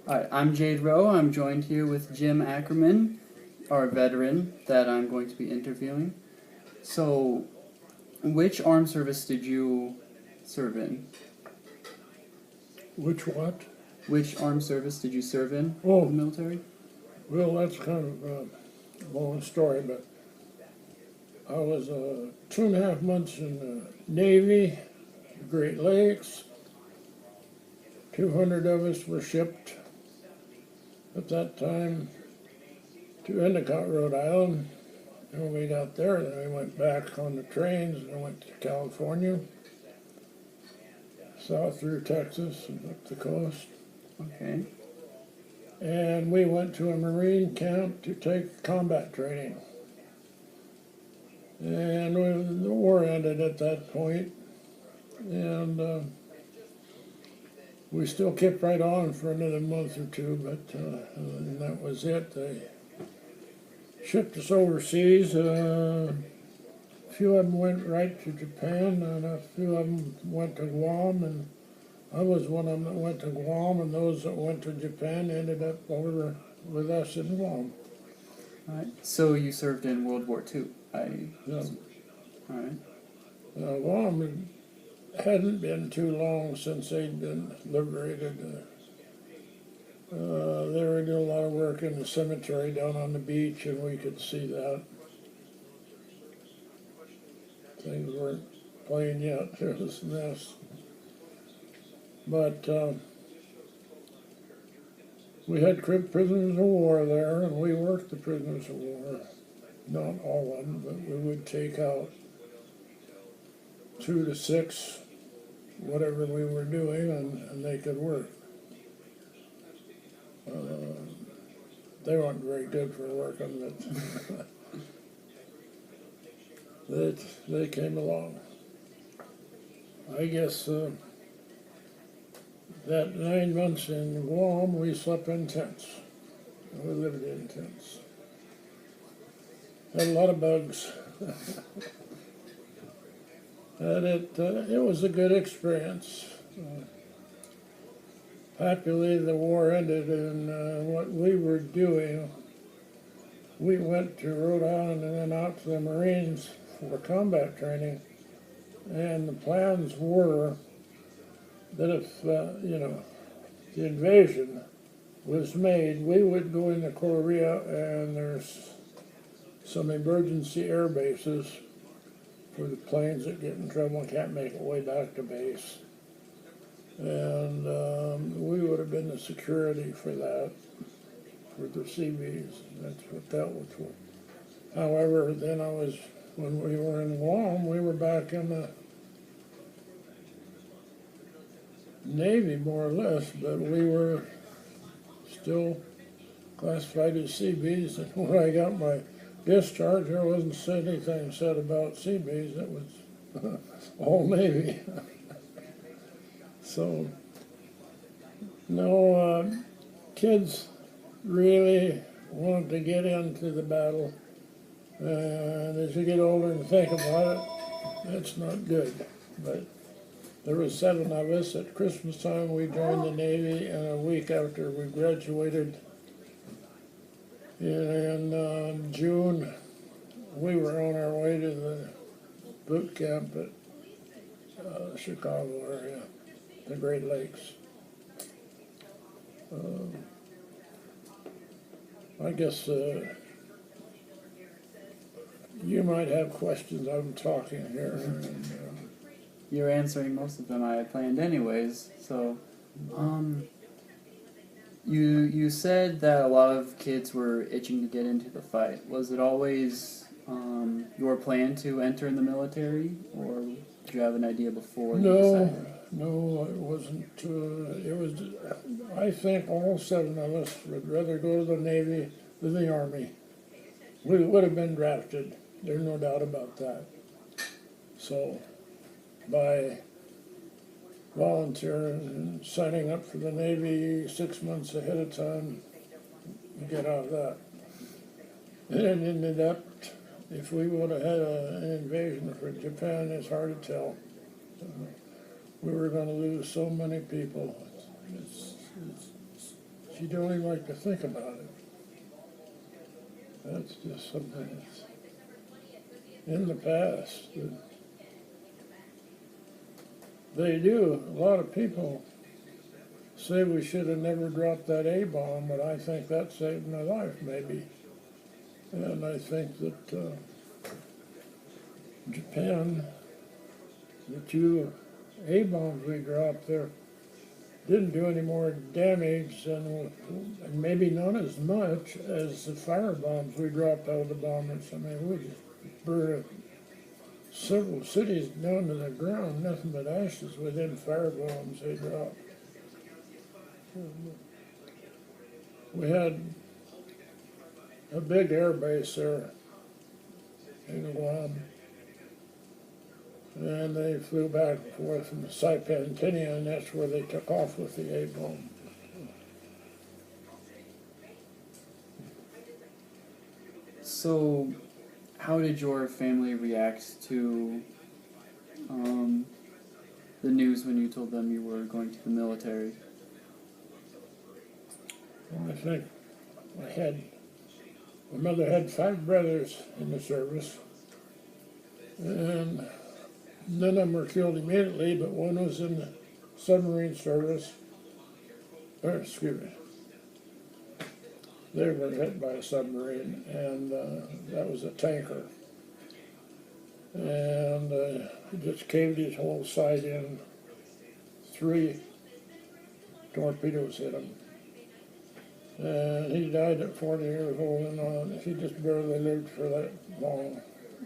Alright, I'm Jade Rowe. I'm joined here with Jim Ackerman, our veteran that I'm going to be interviewing. So, which armed service did you serve in? Which what? Which armed service did you serve in Oh. the military? Well, that's kind of a long story, but I was 2.5 months in the Navy, Great Lakes. 200 of us were shipped at that time to Endicott, Rhode Island. And when we got there, then we went back on the trains and went to California, south through Texas and up the coast. Okay. And we went to a Marine camp to take combat training. And the war ended at that point, and we still kept right on for another month or two, but and that was it. They shipped us overseas. A few of them went right to Japan, and a few of them went to Guam, and I was one of them that went to Guam, and those that went to Japan ended up over with us in Guam. Alright. So you served in World War II. Yeah. Alright. Guam hadn't been too long since they'd been liberated. They were doing a lot of work in the cemetery down on the beach, and we could see that. Things weren't plain yet. There was a mess. But we had prisoners of war there, and we worked the prisoners of war. Not all of them, but we would take out 2 to 6, whatever we were doing, and they could work. They weren't very good for working, but they came along. I guess that 9 months in Guam, we slept in tents. We lived in tents. Had a lot of bugs. And it was a good experience. Happily, the war ended, and what we were doing, we went to Rhode Island and then out to the Marines for combat training. And the plans were that if, the invasion was made, we would go into Korea, and there's some emergency air bases for the planes that get in trouble and can't make it way back to base. And we would have been the security for that, for the Seabees. That's what that was for. However, then when we were in Guam, we were back in the Navy, more or less, but we were still classified as Seabees. And when I got my discharge, there wasn't anything said about Seabees. It was all Navy. So, no, kids really wanted to get into the battle. And as you get older and think about it, it's not good. But there were 7 of us. At Christmas time, we joined the Navy, and a week after we graduated in June, we were on our way to the boot camp at Chicago area, the Great Lakes. I guess you might have questions. I'm talking here. And, You're answering most of them I had planned anyways. So, you said that a lot of kids were itching to get into the fight. Was it always your plan to enter in the military, or did you have an idea before you decided? No, it wasn't. It was. I think all 7 of us would rather go to the Navy than the Army. We would have been drafted. There's no doubt about that. So, by volunteering and signing up for the Navy 6 months ahead of time, you get out of that. And it ended up, if we would have had an invasion for Japan, it's hard to tell. We were going to lose so many people. It's you don't even like to think about it. That's just something that's in the past. They do. A lot of people say we should have never dropped that A-bomb, but I think that saved my life, maybe. And I think that Japan, the two A-bombs we dropped there, didn't do any more damage than, and maybe not as much as the fire bombs we dropped out of the bombers. I mean, we just burned several cities down to the ground, nothing but ashes with them fire bombs they dropped. We had a big air base there in Guam, and they flew back and forth from Saipan, Kenya, and that's where they took off with the A-bomb. So, how did your family react to the news when you told them you were going to the military? Well, I think my mother had 5 brothers in the service, and none of them were killed immediately, but one was in the submarine service. They were hit by a submarine, and that was a tanker. And it just caved his whole side in. 3 torpedoes hit him. And he died at 40 years old, and he just barely lived for that long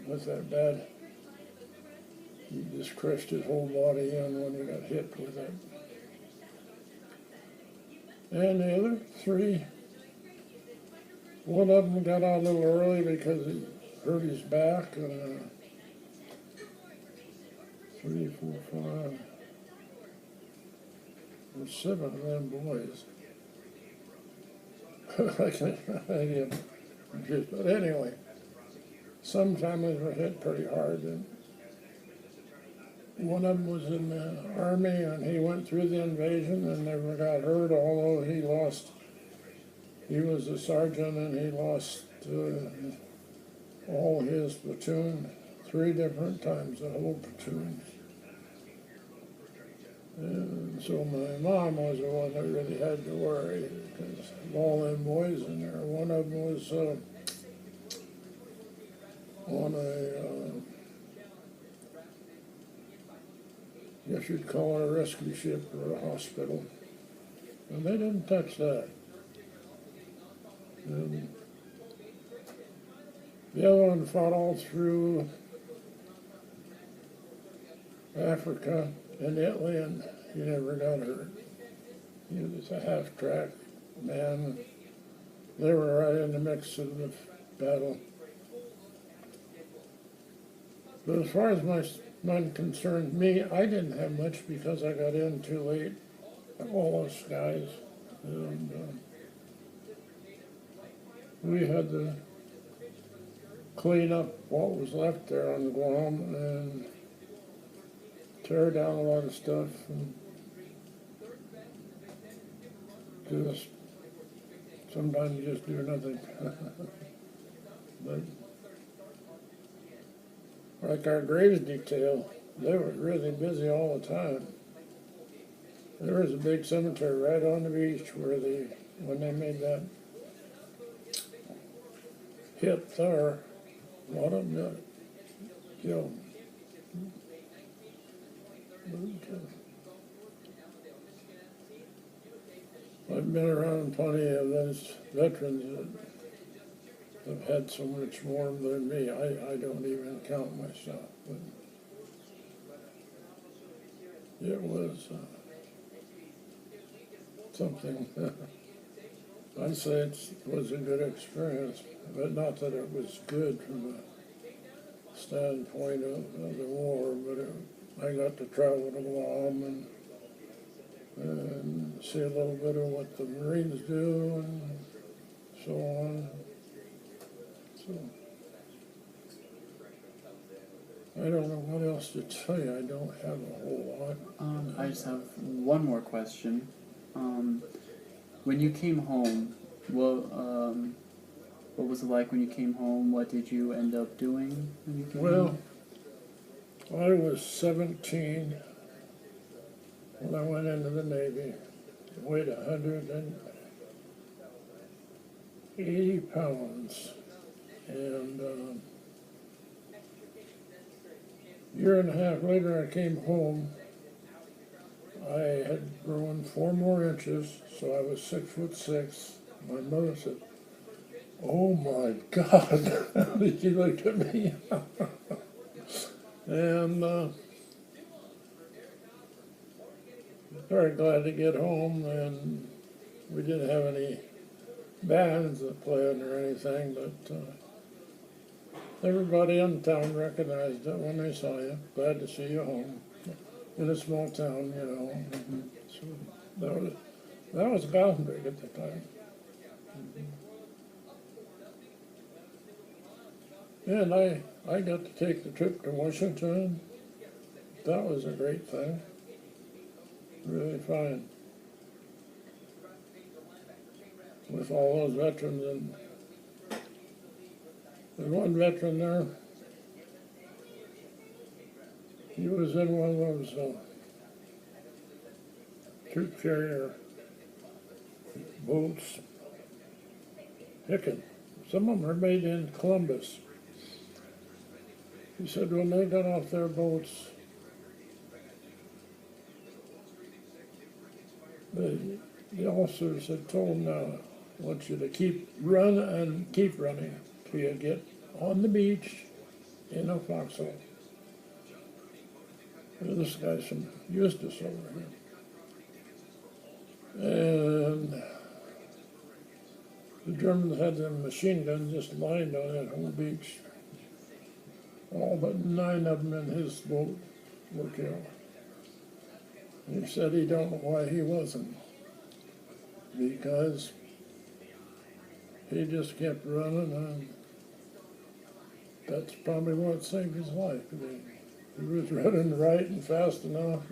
with that bad. He just crushed his whole body in when he got hit with it. And the other 3, one of them got out a little early because he hurt his back, and 3, 4, 5, there's 7 of them boys. But anyway, some families were hit pretty hard, and one of them was in the army, and he went through the invasion and never got hurt, although he was a sergeant, and he lost all his platoon 3 different times, the whole platoon. And so my mom was the one that really had to worry, because of all them boys in there. One of them was on a, I guess you'd call it a rescue ship or a hospital, and they didn't touch that. And the other one fought all through Africa and Italy, and he never got hurt. He was a half-track man. They were right in the mix of the battle. But as far as mine concerned, I didn't have much because I got in too late. All us guys, and we had to clean up what was left there on Guam and tear down a lot of stuff, and just sometimes you just do nothing. But like our graves detail, they were really busy all the time. There was a big cemetery right on the beach when they made that hit there, a lot of them got killed. I've been around plenty of those veterans that have had so much more than me. I don't even count myself. But it was something. I'd say it was a good experience, but not that it was good from the standpoint of the war, but I got to travel to Guam and see a little bit of what the Marines do and so on. So I don't know what else to tell you. I don't have a whole lot. I just have one more question. When you came home, what was it like when you came home? What did you end up doing when you came Well, home? I was 17 when I went into the Navy. Weighed 180 pounds. And year and a half later, I came home. I had grown 4 more inches, so I was 6'6". My mother said, "Oh my God!" She looked at me, and very glad to get home. And we didn't have any bands that played or anything, but everybody in town recognized it when they saw you. Glad to see you home in a small town, you know. Mm-hmm. So that was Gothenburg at the time. And I got to take the trip to Washington. That was a great thing. Really fine. With all those veterans, and there's one veteran there. He was in one of those troop carrier boats. Hickin'. Some of them are made in Columbus. He said when they got off their boats, the officers had told him, "Now, I want you to keep running till you get on the beach in a foxhole." And this guy's from Eustis over here. And the Germans had them machine guns just lined on that whole beach. All but 9 of them in his boat were killed. He said he don't know why he wasn't, because he just kept running, and that's probably what saved his life. He was running right and fast enough.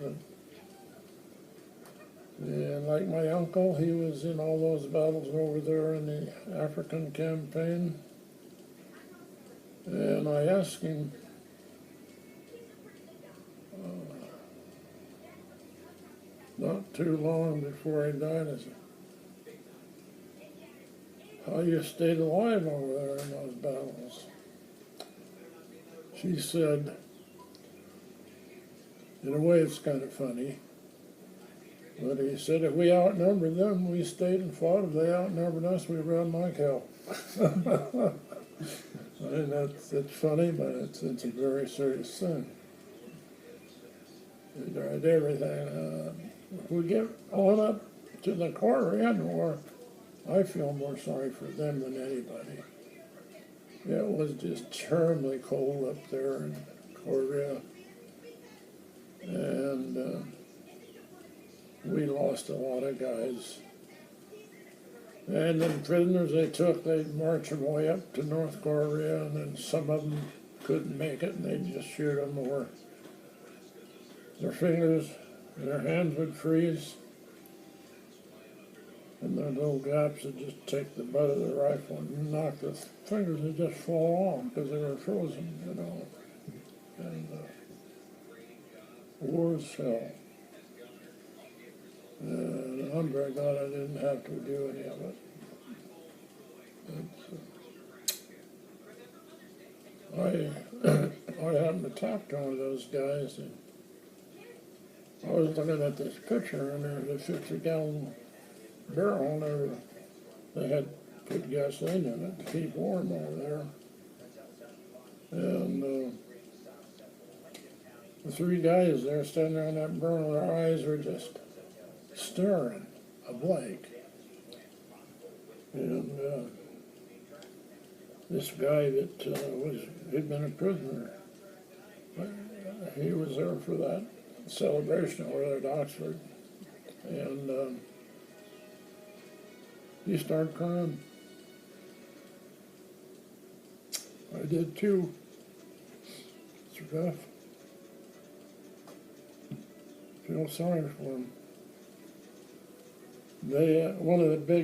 And like my uncle, he was in all those battles over there in the African campaign. And I asked him, not too long before he died, I said, "How you stayed alive over there in those battles?" She said, "In a way it's kind of funny, but," he said, "if we outnumbered them, we stayed and fought. If they outnumbered us, we ran like hell." I mean, it's funny, but it's a very serious thing. They tried everything. If we get on up to the Korean War, I feel more sorry for them than anybody. It was just terribly cold up there in Korea, and we lost a lot of guys. And then prisoners they took, they'd march them way up to North Korea, and then some of them couldn't make it, and they'd just shoot them, or their fingers and their hands would freeze, and their little gaps would just take the butt of the rifle and knock the fingers would just fall off because they were frozen, you know. And war was hell. And I'm very glad I didn't have to do any of it. I happened to talk to one of those guys, and I was looking at this picture, and there was a 50-gallon barrel, and they had put gasoline in it to keep warm over there. And the 3 guys there standing on that barrel, their eyes were just staring a blank. And this guy that had been a prisoner, he was there for that celebration over there at Oxford, and he started crying. I did too. It's rough. Feel sorry for him. One of the big